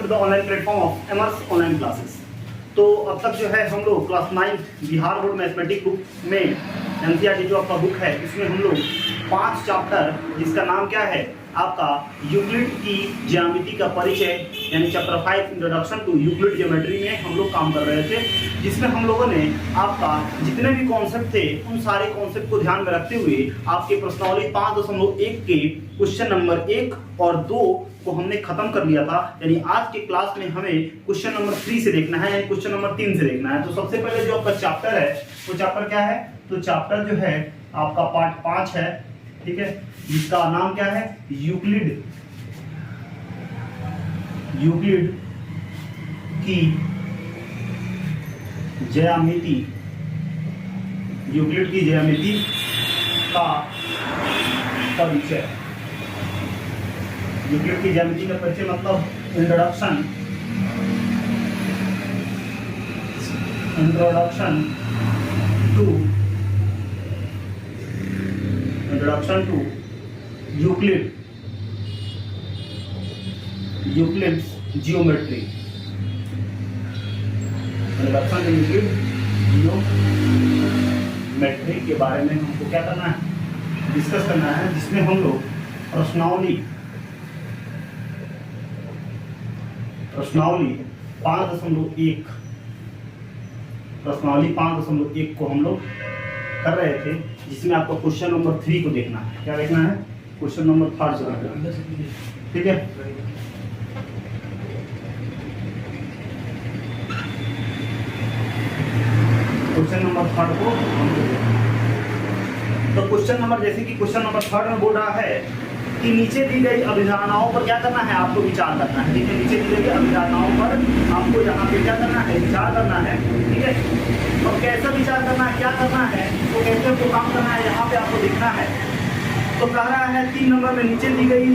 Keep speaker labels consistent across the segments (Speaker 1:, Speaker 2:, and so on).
Speaker 1: To the online platform of एमर्स online classes. तो अब तक जो है हम लोग class 9 Bihar board mathematics book में एनसीईआरटी जो आपका बुक है इसमें हम लोग 5 चैप्टर जिसका नाम क्या है आपका यूक्लिड की ज्यामिति का परिचय यानी chapter 5 introduction to Euclid geometry में हम लोग काम कर रहे थे, जिसमें हम लोगों ने आपका जितने भी कॉन्सेप्ट थे उन सारे कॉन्सेप्ट को ध्यान में रखते हुए आपके प्रश्नावली 5.1 के क्वेश्चन नंबर 1 और 2 को हमने खत्म कर लिया था। यानी आज के क्लास में हमें क्वेश्चन नंबर 3 से देखना है, यानी क्वेश्चन नंबर 3 से देखना है। तो सबसे पहले जो आपका चैप्टर है वो चैप्टर क्या है, तो चैप्टर जो है आपका पार्ट 5 है, ठीक है, जिसका नाम क्या है यूक्लिड की ज्यामिति, यूक्लिड की ज्यामिति का परिचय। यूक्लिड की ज्यामिति का परिचय मतलब introduction to Euclid's geometry. Introduction to Euclid geometry के बारे में हमको क्या करना है, डिस्कस करना है, जिसमें हम लोग प्रश्नावली 5.1 को हम लोग कर रहे थे, जिसमें आपको क्वेश्चन नंबर 3 को देखना है। क्या देखना है, क्वेश्चन नंबर 3 जो है, ठीक है। क्वेश्चन नंबर 3 को तो क्वेश्चन नंबर जैसे कि क्वेश्चन नंबर 3 में बोल रहा है कि नीचे दी गई अभिधारणाओं पर क्या करना है, आपको विचार करना है, ठीक है। नीचे दी गई अभिधारणाओं पर आपको यहाँ पे क्या करना है, विचार करना है, ठीक है। और कैसा विचार करना है, क्या करना है, तो कैसे को काम करना है, यहाँ पे आपको देखना है। तो कह रहा है 3 नंबर में नीचे दी गई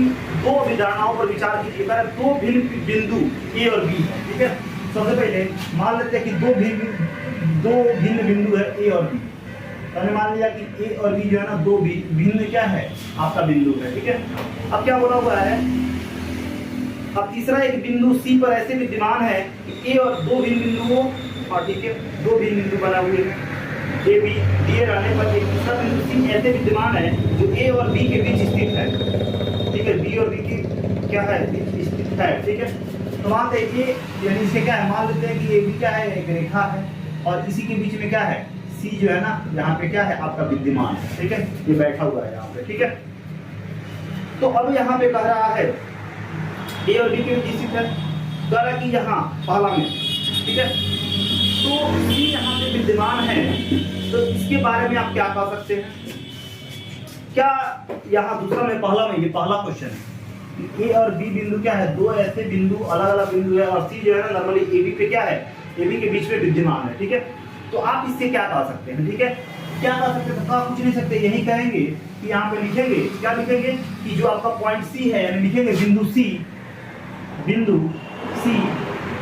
Speaker 1: 2 अभिधारणाओं पर विचार कीजिए। कह रहा है 2 भिन्न बिंदु ए और बी, ठीक है। सबसे पहले मान लेते हैं कि 2 भिन्न बिंदु है ए और बी। हमने मान लिया कि ए और बी जो है ना 2 भिन्न क्या है आपका बिंदु है, ठीक है। अब क्या बोला हुआ है, अब तीसरा एक बिंदु सी पर ऐसे विद्यमान है कि ए और 2 भिन्न बिंदुओं और ठीक है 2 भिन्न बिंदु बना हुए हैं ए बी दिए रहने पर एक दूसरा बिंदु सी ऐसे विद्यमान है जो ए और बी के बीच स्थित है, ठीक है। बी और बी की क्या है, स्थित है, ठीक है। तो मान देखिए यानी इसे क्या है, मान लेते हैं कि ए बी क्या है, एक रेखा है और इसी के बीच में क्या है सी जो है ना यहाँ पे क्या है आपका विद्यमान है, ठीक है। ये बैठा हुआ है यहाँ पे, ठीक है। तो अब यहाँ पे कह रहा है ए और बी के बीच स्थित है, कह रहा कि यहाँ पहला में, ठीक है। तो सी यहाँ पे विद्यमान है, तो इसके बारे में आप क्या कह सकते हैं, क्या यहाँ दूसरा में पहला में, ये पहला क्वेश्चन है, ए और बी बिंदु क्या है, 2 ऐसे बिंदु अलग अलग बिंदु है और सी जो है ना नॉर्मली ए बी पे क्या है, ए बी के बीच में विद्यमान है, ठीक है। तो आप इससे क्या कह सकते हैं, ठीक है, क्या कह सकते हैं, तो आप कुछ नहीं सकते, यही कहेंगे कि यहाँ पे लिखेंगे, क्या लिखेंगे कि जो आपका पॉइंट सी है यानी लिखेंगे बिंदु सी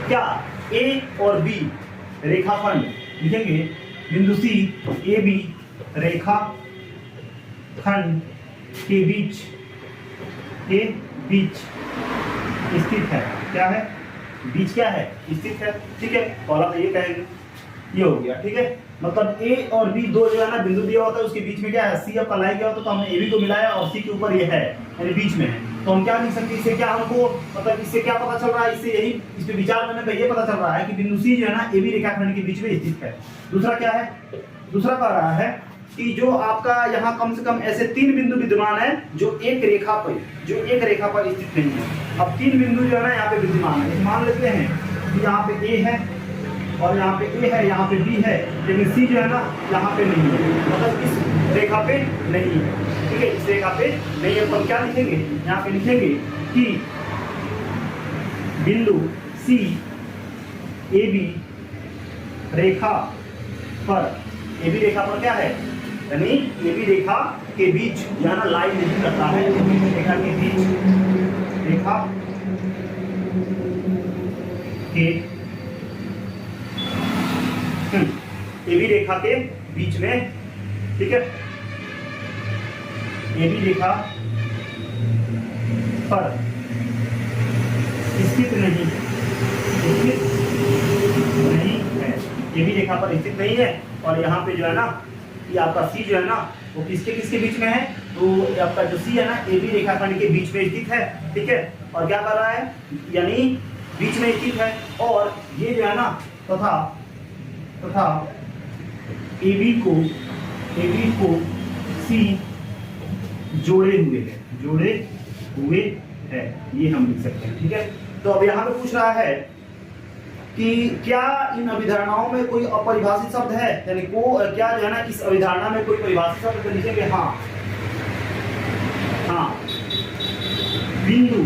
Speaker 1: क्या ए और बी रेखाखंड लिखेंगे, बिंदु सी ए बी रेखाखंड के बीच स्थित है, क्या है, बीच क्या है, स्थित है, ठीक है। पहला तो ये कहेंगे, ये हो गया, ठीक है। मतलब ए और बी 2 जो है ना बिंदु दिया होता है, उसके बीच में क्या है सी अब लाई गया होता, तो हमने ए बी को मिलाया और सी के ऊपर ये है यानी बीच में है। तो हम क्या लिख सकते हैं, इससे क्या हमको मतलब इससे क्या पता चल रहा है, इससे यही इस पे विचार करने पे ये पता चल रहा है कि बिंदु सी जो है ना ए बी रेखाखंड के बीच में स्थित है। दूसरा क्या है, दूसरा कह रहा है कि जो आपका यहाँ कम से कम ऐसे 3 बिंदु विद्यमान है जो एक रेखा पर स्थित नहीं है। अब 3 बिंदु जो है ना यहाँ पे विद्यमान है, मान लेते हैं कि यहाँ पे ए है और यहाँ पे ए है, यहाँ पे बी है, लेकिन सी जो है ना यहाँ पे नहीं है, मतलब इस रेखा पे नहीं है, ठीक है, इस रेखा पे नहीं है। तो हम क्या लिखेंगे, यहाँ पे लिखेंगे कि बिंदु सी ए बी रेखा पर क्या है, यानी ए बी रेखा के बीच जो है ना लाइन नहीं करता है, रेखा के बीच, रेखा के ए बी रेखा के बीच में, ठीक है, ए बी रेखा पर स्थित नहीं स्थित नहीं है, ये भी रेखा पर स्थित नहीं है। और यहाँ पे जो है ना ये आपका सी जो है ना वो किसके किसके बीच में है, तो आपका जो सी है ना ए बी रेखाखंड के बीच में स्थित है, ठीक है। और क्या कर रहा है, यानी बीच में स्थित है। और ये जो है ना तथा ए बी को सी जोड़े हुए है, ये हम लिख सकते हैं, ठीक है। तो अब यहाँ पे पूछ रहा है कि क्या इन अभिधारणाओं में कोई अपरिभाषित शब्द है, यानी क्या जो है ना इस अभिधारणा में कोई परिभाषित शब्द, तो लिखेंगे हाँ बिंदु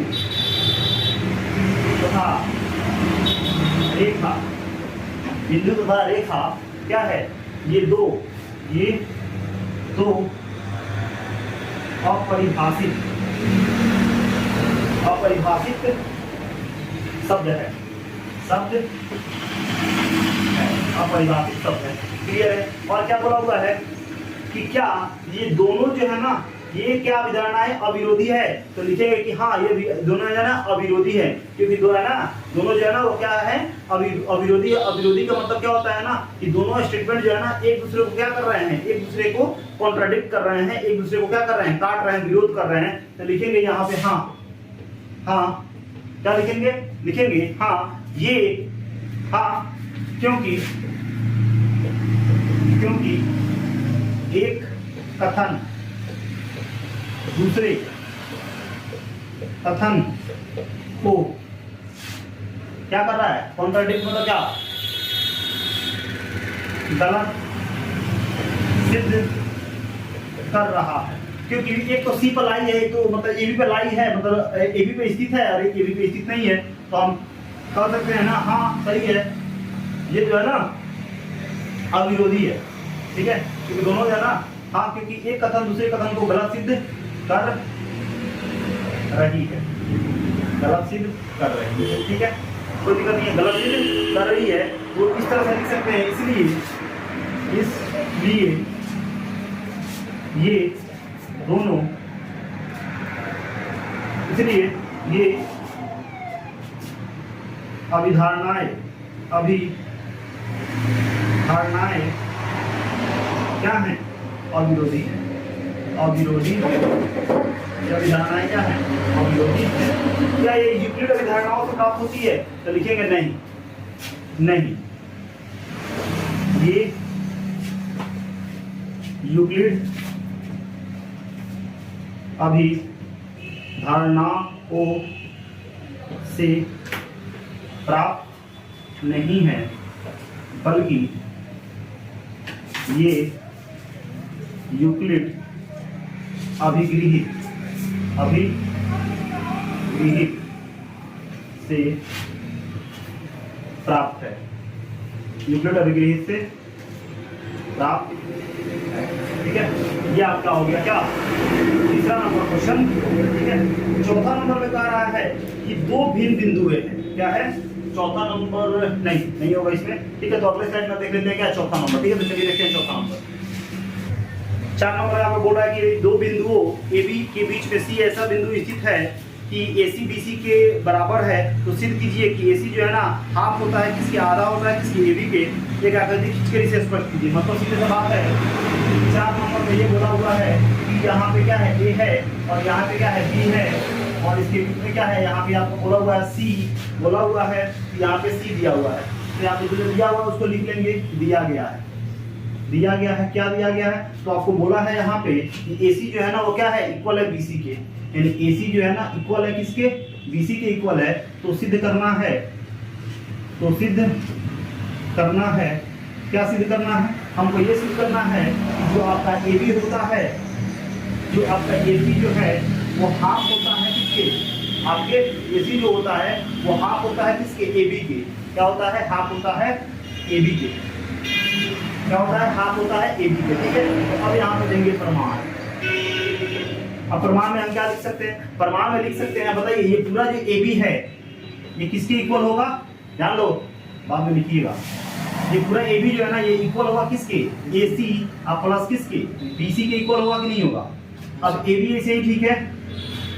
Speaker 1: तथा रेखा, बिंदु तथा रेखा क्या है, ये दो अपरिभाषित शब्द है, अपरिभाषित शब्द है, क्लियर है। और क्या बोला हुआ है कि क्या ये दोनों जो है ना ये क्या अभिधारणा है, अविरोधी है, तो लिखेंगे कि हाँ ये दोनों जो है ना अविरोधी है, क्योंकि दो है ना दोनों जो है ना वो क्या है, अविरोधी। अविरोधी का मतलब क्या होता है ना कि दोनों स्टेटमेंट जो है ना एक दूसरे को क्या कर रहे हैं, एक दूसरे को कॉन्ट्राडिक्ट कर रहे हैं, एक दूसरे को क्या कर रहे हैं, काट रहे हैं, विरोध कर रहे हैं। तो लिखेंगे यहाँ पे हाँ क्या लिखेंगे हाँ ये हाँ, क्योंकि एक कथन दूसरे कथन को क्या कर रहा है, कॉन्ट्राडिक्ट, मतलब क्या, गलत सिद्ध कर रहा है। क्योंकि एक तो सी पर लाई है, एक तो मतलब ए बी पे लाई है, मतलब ए बी पे स्थित है और एक ए बी पे स्थित नहीं है, तो हम कह सकते हैं ना हाँ सही है, ये जो है ना अविरोधी है, ठीक है। क्योंकि दोनों जो है ना हाँ, क्योंकि एक कथन दूसरे कथन को गलत सिद्ध कर रही है, ठीक है, कोई दिक्कत नहीं है, गलत सिद्ध कर रही है, वो इस तरह से लिख सकते हैं। इसलिए ये दोनों, इसलिए ये अभिधारणाएं क्या हैं, अविरोधी है, अभिधारणाएं क्या है, अविरोधी है। क्या ये यूक्लिड अभिधारणाओं से प्राप्त होती है, तो लिखेंगे नहीं, ये यूक्लिड अभिधारणाओं से प्राप्त नहीं है, बल्कि ये यूक्लिड अभिगृहित से प्राप्त है, यूक्लिड अभिगृहित से प्राप्त है, ठीक है। ये आपका हो गया क्या, तीसरा नंबर क्वेश्चन, ठीक है। चौथा नंबर में कह रहा है कि दो भिन्न बिंदु है, क्या है, चौथा नंबर नहीं होगा इसमें, ठीक है। तो अगले स्लाइड में देख लेते हैं क्या चौथा नंबर, ठीक है। तो चलिए देखते हैं चौथा नंबर। 4 नंबर यहाँ पे बोल रहा है कि दो बिंदुओं ए बी के बीच में सी ऐसा बिंदु स्थित है कि AC BC के बराबर है, तो सिद्ध कीजिए कि AC जो है ना हाफ होता है किसके, आधा होता है किसके, AB के। एक आकृति खींच कर इसे स्पष्ट कीजिए, मतलब सीधे सा बात है। 4 नंबर में ये बोला हुआ है कि यहाँ पे क्या है, A है और यहाँ पे क्या है, B है, और इसके बीच में क्या है, यहाँ पे आपको बोला हुआ है C, बोला हुआ है यहाँ पे C दिया हुआ है, तो यहाँ पे जो दिया हुआ है उसको लिख लेंगे, दिया गया है, क्या दिया गया है, तो आपको बोला है यहाँ पे कि AC जो है ना वो क्या है, इक्वल है BC के, यानी AC जो है ना इक्वल है किसके, BC के इक्वल है। तो सिद्ध करना है, क्या सिद्ध करना है, हमको ये सिद्ध करना है कि जो आपका AB होता है, जो आपका AC जो है वो हाफ होता है किसके, आपके AC जो होता है वो हाफ होता है किसके, AB के। क्या होता है, हाफ होता है AB के, क्या होता है, हाफ होता है AB के, ठीक है। तो अब यहाँ पे देंगे प्रमाण। अब प्रमाण में हम क्या लिख सकते हैं, प्रमाण में लिख सकते हैं, बताइए ये पूरा जो AB है ये किसके इक्वल होगा, जान लो, बाद में लिखिएगा। ये पूरा AB जो है ना ये इक्वल होगा किसके, AC प्लस किसके, BC के इक्वल होगा कि नहीं होगा। अब AB ऐसे ही ठीक है,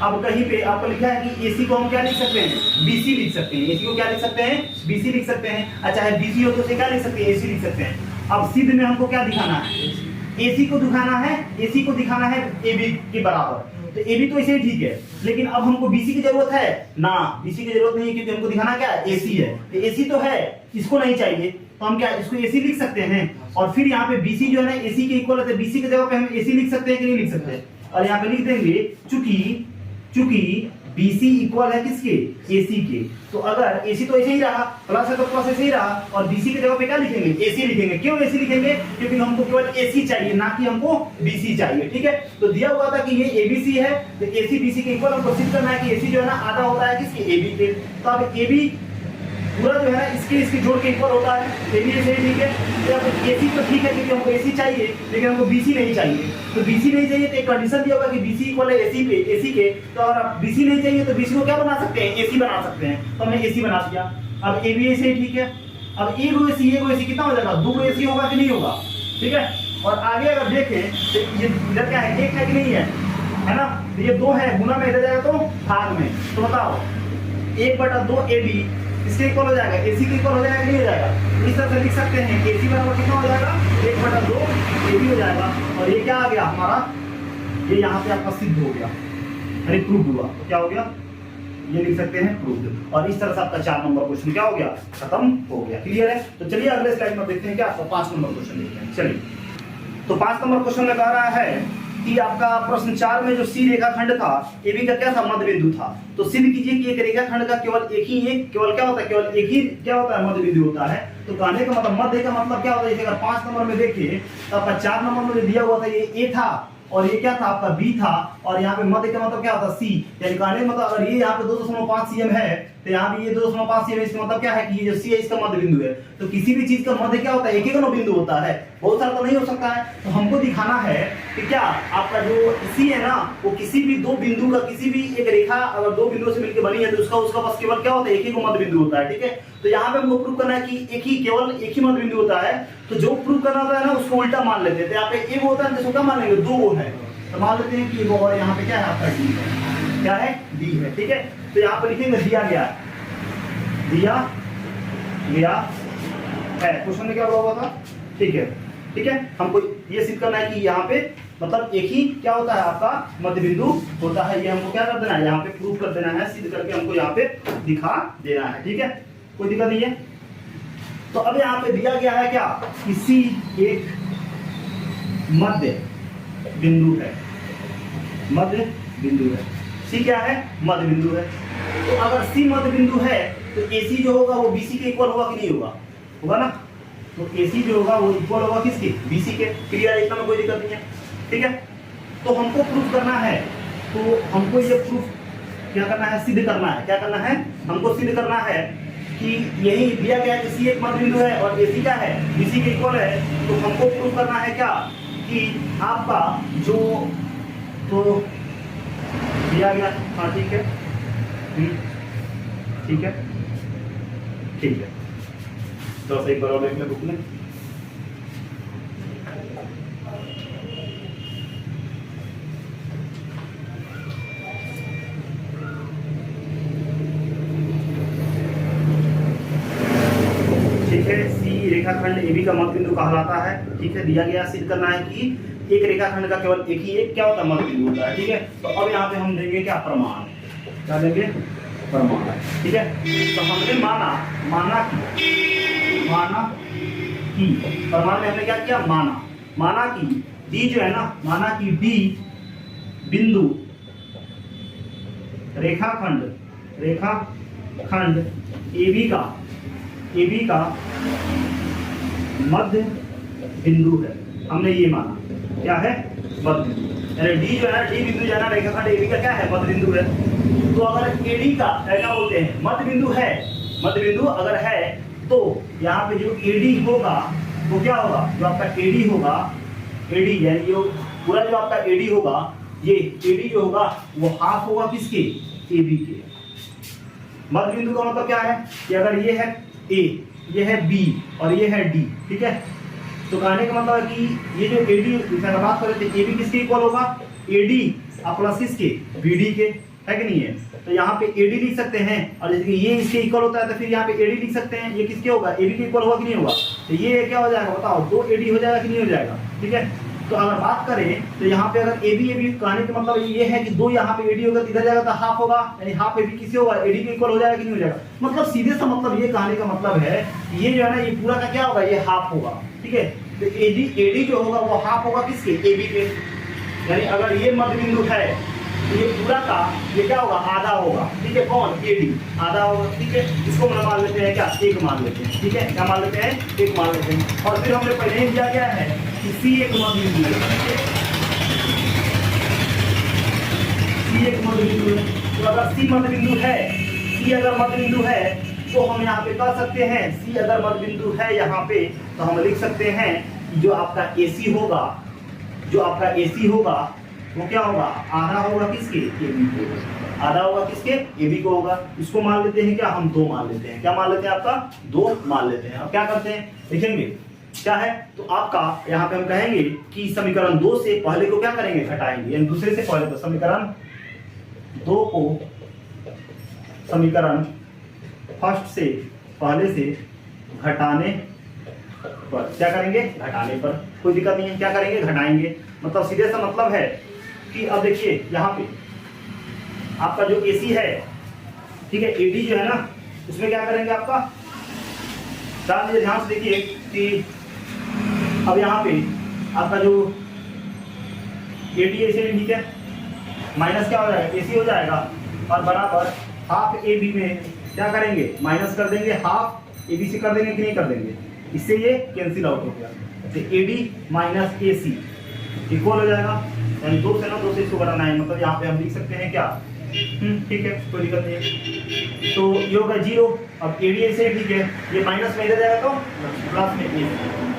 Speaker 1: अब कहीं पे आपको लिखा है कि AC को हम क्या लिख सकते हैं, BC लिख सकते हैं। AC को क्या लिख सकते हैं, BC लिख सकते हैं। अच्छा है BC हो तो उसे क्या लिख सकते हैं, AC लिख सकते हैं। अब सिद्ध में हमको क्या दिखाना है, AC को दिखाना है, AC को दिखाना है AB के बराबर। तो AB तो ऐसे ही ठीक है, लेकिन अब हमको BC की जरूरत है ना, BC की जरूरत नहीं है, क्योंकि हमको दिखाना क्या है, AC है। तो AC तो है, इसको नहीं चाहिए, तो हम क्या इसको AC लिख सकते हैं। और फिर यहाँ पे BC जो है ना AC के इक्वल है, तो BC की जगह पे हम AC लिख सकते हैं कि नहीं लिख सकते। और यहाँ पे लिख देंगे चूंकि BC इक्वल है किसके, AC के। तो अगर AC तो ऐसे ही रहा, प्लस है तो प्लस ऐसे ही रहा, और BC की जगह पे क्या लिखेंगे, AC लिखेंगे। क्यों AC लिखेंगे, क्योंकि हमको केवल AC चाहिए, ना कि हमको BC चाहिए। ठीक है, तो दिया हुआ था कि ये ABC है, तो AC BC के इक्वल हमको सिद्ध करना है कि AC जो है ना आधा होता है किसके, AB के। तो अब AB पूरा जो है ना इसके जोड़ के इक्वल होता है, AB ऐसे ही ठीक है। तो अब AC तो ठीक है, क्योंकि हमको AC चाहिए, लेकिन हमको BC नहीं चाहिए। तो BC नहीं चाहिए तो एक कंडीशन दिया होगा कि BC इक्वल है AC के। तो अगर BC नहीं चाहिए तो BC को क्या बना सकते हैं, AC बना सकते हैं। तो हमने AC बना दिया। अब AB ऐसे ही ठीक है। अब एक AC कितना हो जाएगा, 2 AC होगा कि नहीं होगा, ठीक है। और आगे अगर देखें तो ये इधर क्या है, 1 है कि नहीं है ना, तो ये 2 है, गुना में इधर जाएगा तो भाग में। तो बताओ 1/2 AB इसके इक्वल हो जाएगा, AC के इक्वल हो जाएगा, नहीं हो जाएगा। इस तरह से लिख सकते हैं कि AC बराबर कितना हो जाएगा, 1/2 AB हो जाएगा। और ये क्या आ गया हमारा, ये यहाँ पे आपका सिद्ध हो गया, यानी प्रूव हुआ। तो क्या हो गया, ये लिख सकते हैं प्रूव्ड। और इस तरह से आपका 4 नंबर क्वेश्चन क्या हो गया, खत्म हो गया। क्लियर है। तो चलिए अगले स्लाइड में देखते हैं क्या, आपका 5 नंबर क्वेश्चन देखते हैं। चलिए, तो 5 नंबर क्वेश्चन में कह रहा है कि आपका प्रश्न 4 में जो C रेखाखंड था, AB का क्या था, मध्य बिंदु था। तो सिद्ध कीजिए कि एक रेखाखंड का केवल केवल क्या होता है, केवल एक ही क्या होता है, मध्य बिंदु होता है। तो कहने का मतलब मध्य का मतलब क्या होता है, जैसे अगर 5 नंबर में देखिए तो आपका 4 नंबर में जो दिया हुआ था ये A था, और ये क्या था आपका B था, और यहाँ पे मध्य का मतलब क्या होता है C। यानी कहने का मतलब अगर ये यहाँ पे 2.5 cm है, तो यहाँ भी ये 2.5 cm, इसका मतलब क्या है कि ये जो C है इसका मध्य बिंदु है। तो किसी भी चीज का मध्य क्या होता है, एक ही ना बिंदु होता है, बहुत सारा तो नहीं हो सकता है। तो हमको दिखाना है कि क्या आपका जो C है ना, वो किसी भी 2 बिंदु का, किसी भी एक रेखा अगर 2 बिंदुओं से मिलकर बनी है तो उसका बस केवल क्या होता है, एक ही को मध्य बिंदु होता है। ठीक है, तो यहाँ पे हमको प्रूव करना है कि केवल एक ही मध्य बिंदु होता है। तो जो प्रूव करना होता है ना उसको उल्टा मान लेते हैं। तो यहाँ पे एक होता है, जिसको क्या मान लेंगे, 2 है, तो मान लेते हैं कि वो, और यहाँ पे क्या है आपका D है, क्या है, D है। ठीक है, तो यहाँ पे लिखेंगे दिया गया है। क्वेश्चन में क्या हुआ था, ठीक है। हमको ये सिद्ध करना है कि यहाँ पे मतलब एक ही क्या होता है आपका मध्य बिंदु होता है। ये हमको क्या कर देना है, यहाँ पे प्रूव कर देना है, सिद्ध करके हमको यहाँ पे दिखा देना है। ठीक है, कोई दिक्कत नहीं है। तो अब यहाँ पे दिया गया है क्या, किसी एक मध्य बिंदु है, मध्य बिंदु है। C क्या है, मध्य बिंदु है। तो अगर C मध्य बिंदु है तो AC जो होगा वो BC के इक्वल होगा कि नहीं होगा, होगा ना। तो AC जो होगा वो इक्वल होगा किसके, BC के। क्लियर है, इतना में कोई दिक्कत नहीं है। ठीक है, तो हमको प्रूफ करना है, तो हमको ये प्रूफ क्या करना है, सिद्ध करना है। क्या करना है, हमको सिद्ध करना है कि यही दिया गया कि C एक मध्य बिंदु है और AC क्या है, BC के इक्वल है। तो हमको प्रूफ करना है क्या, कि आपका जो तो दिया गया, हाँ ठीक है, ठीक है। तो एक बार और देख ले बुक में। ठीक है, C रेखाखंड AB का मध्य बिंदु कहलाता है। ठीक है, दिया गया, सिद्ध करना है कि एक रेखाखंड का केवल एक ही क्या होता है, मध्य बिंदु होता है। ठीक है, तो अब यहाँ पे हम देंगे क्या, प्रमाण। क्या देंगे, प्रमाण। ठीक है, तो हमने माना कि प्रमाण में हमने क्या किया, माना कि D जो है ना, माना कि D बिंदु रेखाखंड AB का मध्य बिंदु है। हमने ये माना, क्या है, मध्य बिंदु। यानी D जो है ना, D बिंदु जो है ना रेखाखंड AB का क्या है, मध्य बिंदु है। तो अगर AD का क्या बोलते हैं, मध्य बिंदु अगर है, तो यहाँ पे जो AD होगा वो क्या होगा, जो आपका AD होगा, AD यानी जो पूरा जो आपका AD होगा, ये AD जो होगा वो हाफ होगा किसके, AB के। मध्य बिंदु का मतलब क्या है कि अगर ये है A, ये है B और ये है D। ठीक है, तो कहने का मतलब है कि ये जो AD बात कर रहे थे, AB किसके इक्वल होगा, AD प्लस इसके BD के। है कि नहीं है? तो यहाँ पे AD लिख सकते हैं, और जैसे कि ये इसके इक्वल होता है तो फिर यहाँ पे AD लिख सकते हैं। ये किसके होगा? AB के इक्वल होगा कि नहीं होगा? तो ये क्या हो जाएगा बताओ, 2AD हो जाएगा कि नहीं हो जाएगा? ठीक है, तो अगर बात करें तो यहाँ पे अगर AB कहने का मतलब ये है कि 2 यहाँ पे AD होगा तो इधर जाएगा तो हाफ होगा, यानी हाफ AB किससे होगा? AD के इक्वल हो जाएगा कि नहीं हो जाएगा? मतलब सीधे सा मतलब ये कहने का मतलब है कि ये जो है ना, ये पूरा का क्या होगा? ये हाफ होगा। ठीक है, तो AD जो होगा वो हाफ होगा किसके? AB के। यानी अगर ये मध्य बिंदु है तो ये पूरा का ये क्या होगा? आधा होगा। ठीक है, कौन? AD आधा होगा। ठीक है, इसको हम मान लेते हैं क्या? 1 मान लेते हैं। ठीक है, क्या मान लेते हैं? 1 मान लेते हैं। और फिर हमने पहले ही दिया गया है कि C एक मध्य बिंदु है। C एक मध्य बिंदु है, तो अगर C मध्य बिंदु है, C अगर मध्य बिंदु है तो हम यहाँ पे कह सकते हैं C अगर मध्य बिंदु है यहाँ पे, तो हम लिख सकते हैं जो आपका AC होगा, जो आपका AC होगा वो क्या होगा? आधा होगा किसके? AB को। आधा होगा किसके? AB को होगा। इसको मान लेते हैं क्या? हम 2 मान लेते हैं। क्या मान लेते हैं? आपका 2 मान लेते हैं। अब क्या करते हैं देखेंगे क्या है, तो आपका यहाँ पे हम कहेंगे कि समीकरण 2 से पहले को क्या करेंगे? घटाएंगे, यानी दूसरे से पहले को समीकरण 2 को समीकरण फर्स्ट से पहले से घटाने पर क्या करेंगे? घटाने पर। कोई दिक्कत नहीं है, क्या करेंगे? घटाएंगे। मतलब सीधे सा मतलब है कि अब देखिए यहाँ पे आपका जो AC है, ठीक है, AD जो है ना, उसमें क्या करेंगे आपका? ध्यान से देखिए कि अब यहाँ पे आपका जो AD ऐसे ठीक है, माइनस क्या हो जाएगा? AC हो जाएगा, और बराबर हाफ AB में क्या करेंगे? माइनस कर देंगे, हाफ AB से कर देंगे कि नहीं कर देंगे? इससे ये कैंसिल आउट हो गया। तो AD माइनस AC इक्वल हो जाएगा, यानी 2 से ना 2 से इसको बढ़ाना है, मतलब यहाँ पे हम लिख सकते हैं क्या? ठीक है, कोई दिक्कत नहीं है। तो ये होगा 0। अब AD ऐसे ठीक है, ये माइनस में इधर जाएगा तो प्लस में AC,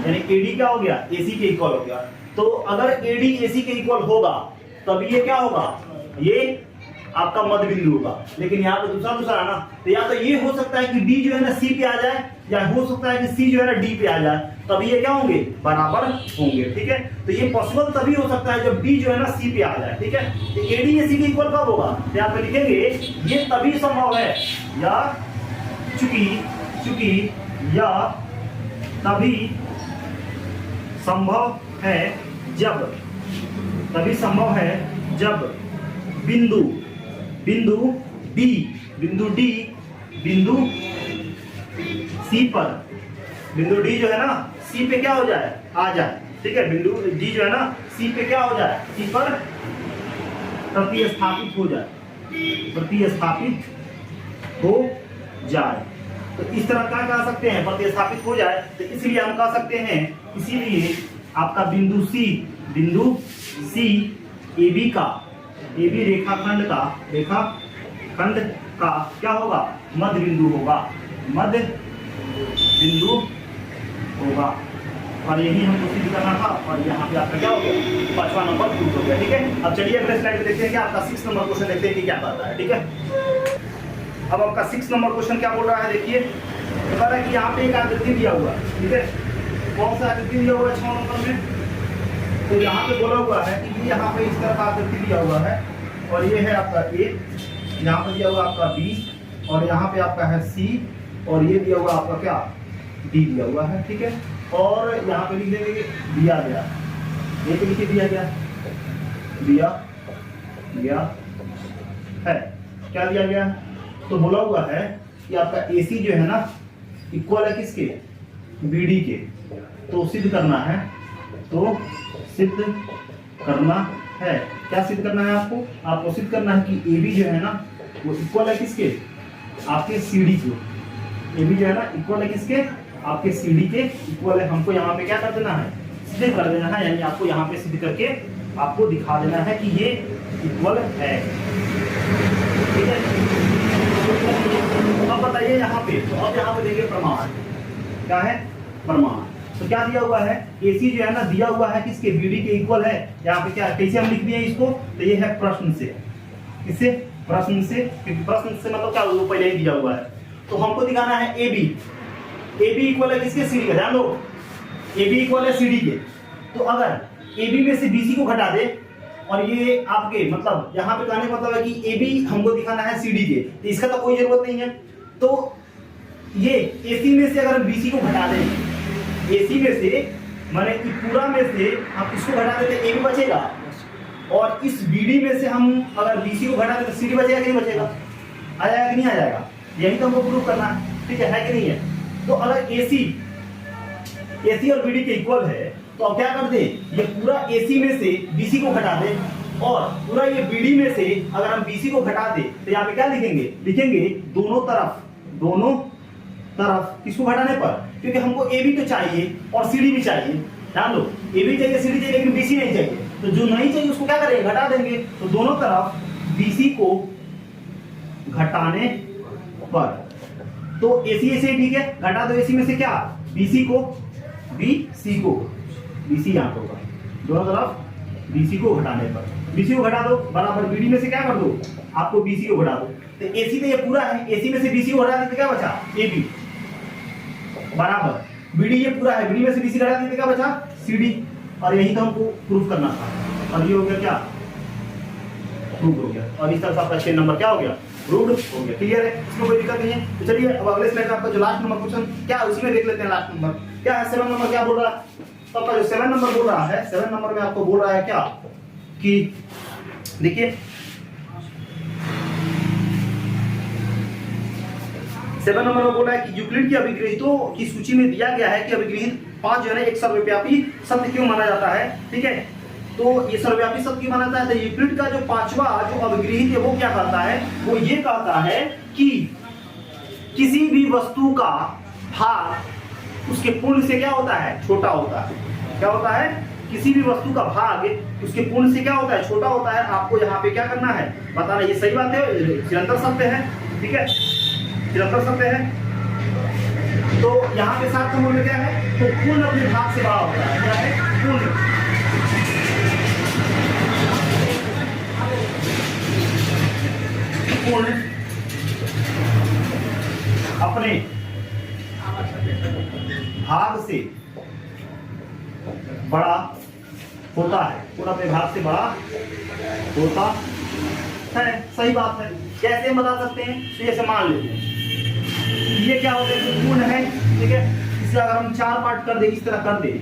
Speaker 1: यानी AD क्या हो गया? AC के इक्वल हो गया। तो अगर AD AC के इक्वल होगा तब ये क्या होगा? ये आपका मध्य बिंदु होगा। लेकिन यहाँ पे दूसरा है ना, तो या तो ये हो सकता है कि D जो है ना C पे आ जाए, या हो सकता है कि C जो है ना D पे आ जाए, तभी ये क्या होंगे? बराबर होंगे। ठीक है, तो ये पॉसिबल तभी हो सकता है जब D जो है ना C पे आ जाए। ठीक है, तो AD AC के इक्वल कब होगा? तो यहाँ पे लिखेंगे ये तभी संभव है, या चूंकि या तभी संभव है जब, तभी संभव है जब बिंदु D बिंदु C पर, बिंदु D जो है ना C पे क्या हो जाए? आ जाए। ठीक है, बिंदु D जो है ना C पे क्या हो जाए? C पर प्रतिस्थापित हो जाए, प्रतिस्थापित हो जाए। तो इस तरह क्या कह सकते हैं? प्रतिस्थापित हो जाए। तो इसलिए हम कह सकते हैं, इसीलिए आपका बिंदु C AB का, AB रेखाखंड का क्या होगा? मध्य बिंदु होगा, मध्य बिंदु होगा। और यही हमको सिद्ध करना था, और यहाँ पे आपका क्या हो गया? 5वां नंबर प्रूव हो गया। ठीक है, अब चलिए अगले स्लाइड में देखते हैं कि आपका 6 नंबर क्वेश्चन देखते हैं कि क्या कहता है। ठीक है, अब आपका 6 नंबर क्वेश्चन क्या बोल रहा है? देखिए, बता रहा है कि यहाँ पे एक आकृति दिया हुआ है। ठीक है, कौन सा आकृति दिया हुआ है 6 नंबर में? तो यहाँ पे बोला हुआ है कि यहाँ पे इस तरह का आकृति दिया हुआ है, और ये है आपका A, यहाँ पे दिया हुआ आपका B, और यहाँ पे आपका है C, और ये दिया हुआ आपका क्या? D दिया हुआ है। ठीक है, और यहाँ पे लिख देंगे दिया गया, ये पे लिखे दिया गया है। क्या दिया गया? तो बोला हुआ है कि आपका AC जो है ना इक्वल है किसके? BD के। तो सिद्ध करना है, तो सिद्ध करना है, क्या सिद्ध करना है आपको? आपको सिद्ध करना है कि AB जो है ना वो इक्वल है किसके? आपके CD के। AB जो है ना इक्वल है किसके? आपके CD के इक्वल है। हमको यहाँ पे क्या कर देना है? सिद्ध कर देना है, यानी आपको यहाँ पे सिद्ध करके आपको दिखा देना है कि ये इक्वल है। ठीक है, अब बताइए यहाँ पे, तो अब यहाँ पे देखिए प्रमाण क्या है? प्रमाण। तो क्या दिया हुआ है? AC जो है ना दिया हुआ है किसके? BD के इक्वल है। यहाँ पे क्या कैसे हम लिख दिए इसको? तो ये है प्रश्न से, किससे? प्रश्न से, क्योंकि प्रश्न से मतलब क्या वो पहले ही दिया हुआ है। तो हमको दिखाना है AB इक्वल है किसके? CD का। ध्यान दो, AB इक्वल है CD के। तो अगर AB में से BC को घटा दे और ये आपके मतलब यहाँ पे कहने का मतलब है कि ए बी हमको दिखाना है सी डी के, तो इसका तो कोई जरूरत नहीं है। तो ये ए सी में से अगर हम बी सी को घटा दें, ए सी में से माने कि पूरा में से हम इसको घटा देते ए बी बचेगा, और इस बी डी में से हम अगर बी सी को घटा देते सी डी बचेगा कि नहीं बचेगा, आ जाएगा कि नहीं आ जाएगा, यही तो हमको प्रूव करना है, ठीक है कि नहीं है। तो अगर ए सी और बी डी के इक्वल है तो अब क्या कर दे, ये पूरा AC में से BC को घटा दे, और पूरा ये BD में से अगर हम BC को घटा दे तो यहाँ पे क्या लिखेंगे दोनों तरफ किसको घटाने पर, क्योंकि हमको AB तो चाहिए और CD भी चाहिए, ध्यान दो AB चाहिए CD चाहिए लेकिन BC नहीं चाहिए, तो जो नहीं चाहिए उसको क्या करेंगे, घटा देंगे। तो दोनों तरफ BC को घटाने पर, तो AC ठीक है, घटा दो AC में से क्या BC को BC यहाँ पे होगा, दोनों तरफ BC को घटाने पर, BC को घटा दो बराबर BD में से क्या कर दो, आपको BC को घटा दो। तो AC तो ये पूरा है, AC में से BC को घटा देते क्या बचा, AB बराबर BD ये पूरा है, BD में से BC घटा देते क्या बचा, CD, और यही तो हमको प्रूफ करना था, और ये हो गया क्या, प्रूफ हो गया, और इस तरह से आपका 6 नंबर क्या हो गया, प्रूव्ड हो गया। क्लियर है, इसमें कोई दिक्कत नहीं है। तो चलिए अब अगले स्लाइड में आपका जो लास्ट नंबर क्वेश्चन क्या है उसी में देख लेते हैं। लास्ट नंबर क्या है, 7 नंबर क्या बोल रहा है, तो आपका जो 7 नंबर बोल रहा है, 7 नंबर में आपको बोल रहा है क्या कि देखिए 7 नंबर में बोल रहा है कि यूक्लिड की अभिग्रहितों की सूची में दिया गया है कि अभिग्रहित 5 जो है ना एक सर्वव्यापी सत्य क्यों माना जाता है, ठीक है। तो ये सर्वव्यापी सत्य क्यों माना जाता है, तो यूक्लिड का जो 5वां जो अभिग्रहित है वो क्या कहता है, वो ये कहता है कि किसी भी वस्तु का भाग उसके पूर्ण से क्या होता है, छोटा होता है। क्या होता है, किसी भी वस्तु का भाग उसके पूर्ण से क्या होता है, छोटा होता है। आपको यहाँ पे क्या करना है, बताना, ये सही बात है, निरंतर सत्य है, ठीक है, निरंतर सत्य है। तो यहाँ पे 7 नंबर में क्या है, तो पूर्ण अपने भाग से बड़ा होता है, क्या है, पूर्ण अपने भाग से बड़ा होता है, पूर्ण अपने भाग से बड़ा होता है, सही बात है। कैसे हम बता सकते हैं, तो जैसे मान लेते हैं ये क्या होता है, पूर्ण है, ठीक है, इसे अगर हम 4 पार्ट कर दे, इस तरह कर दे,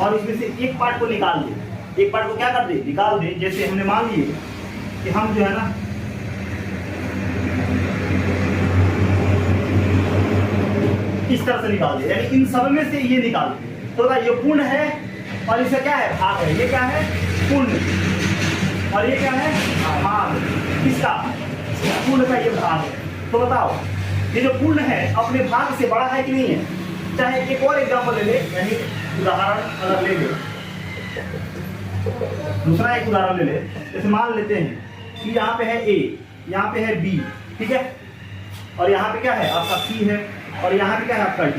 Speaker 1: और इसमें से एक पार्ट को निकाल दे, एक पार्ट को क्या कर दे, निकाल दे। जैसे हमने मान लिए कि हम जो है ना इस तरह से निकाल दे, यानी इन सब में से ये निकाल दे, तो ये पूर्ण है और इसका क्या है, भाग है, ये क्या है, पूर्ण, और ये क्या है, भाग, किसका, पूर्ण का ये भाग है। तो बताओ ये जो पूर्ण है अपने भाग से बड़ा है कि नहीं है। चाहे एक और एग्जांपल ले ले, यानी उदाहरण अगर ले ले, दूसरा एक उदाहरण ले ले, जैसे मान लेते हैं कि यहाँ पे है A, यहाँ पे है B, ठीक है, और यहाँ पे क्या है आपका C है, और यहाँ पे क्या है आपका D।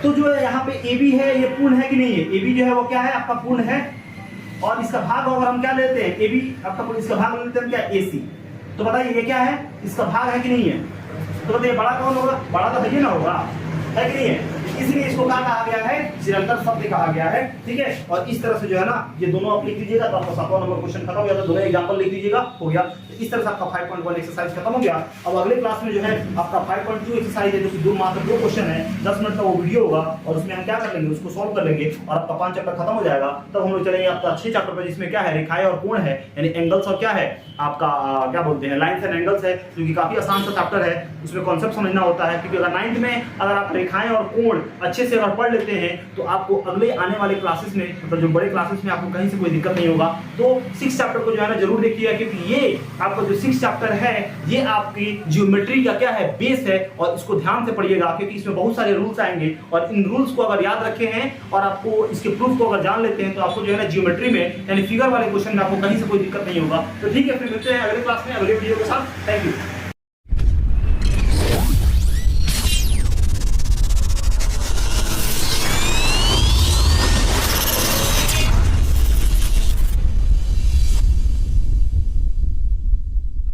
Speaker 1: तो जो है यहाँ पे AB है, ये पूर्ण है कि नहीं है, AB जो है वो क्या है आपका पूर्ण है, और इसका भाग अगर हम क्या लेते हैं, AB आपका पूर्ण, इसका भाग लेते हैं क्या, AC। तो बताइए ये क्या है, इसका भाग है कि नहीं है, तो बताइए बड़ा कौन होगा, बड़ा तो है ना, होगा, है कि नहीं है, इसलिए इसको क्या कहा गया है, निरंतर सत्य कहा गया है, ठीक है। और इस तरह से जो है ना ये दोनों आप लिख दीजिएगा, तो आपका 7वां नंबर क्वेश्चन खत्म हो गया, तो दोनों एग्जांपल लिख दीजिएगा, हो गया। तो इस तरह से आपका 5.1 एक्सरसाइज खत्म हो गया। अब अगले क्लास में जो है आपका 5.2 एक्सरसाइज है, जो कि मात्र 2 क्वेश्चन है, 10 मिनट का वो वीडियो होगा, और उसमें हम क्या कर लेंगे, उसको सॉल्व कर लेंगे, और आपका 5 चैप्टर खत्म हो जाएगा। तब हम लोग चलेंगे आपका 6 चैप्टर पर, जिसमें क्या है, रेखाएं और कोण है, यानी एंगल्स और क्या है आपका क्या बोलते हैं, लाइन्स एंड एंगल्स है, जो कि काफी आसान सा चैप्टर है, उसमें कॉन्सेप्ट समझना होता है। क्योंकि अगर 9th में अगर आप रेखाएं और कोण अच्छे से अगर पढ़ लेते हैं, तो आपको अगले आने वाले क्लासेस में, मतलब जो बड़े क्लासेस में, आपको कहीं से कोई दिक्कत नहीं होगा। तो 6 चैप्टर को जो है ना जरूर देखिएगा, क्योंकि ये आपका जो 6 चैप्टर है, ये आपकी ज्योमेट्री का क्या है, बेस है, और इसको ध्यान से पढ़िएगा, क्योंकि इसमें बहुत सारे रूल्स आएंगे, और इन रूल्स को अगर याद रखे हैं और आपको इसके प्रूफ को अगर जान लेते हैं, तो आपको जो है ना ज्योमेट्री में, यानी फिगर वाले क्वेश्चन में आपको कहीं से कोई दिक्कत नहीं होगा। तो ठीक है, फिर मिलते हैं अगले क्लास में अगले वीडियो के साथ। Thank you.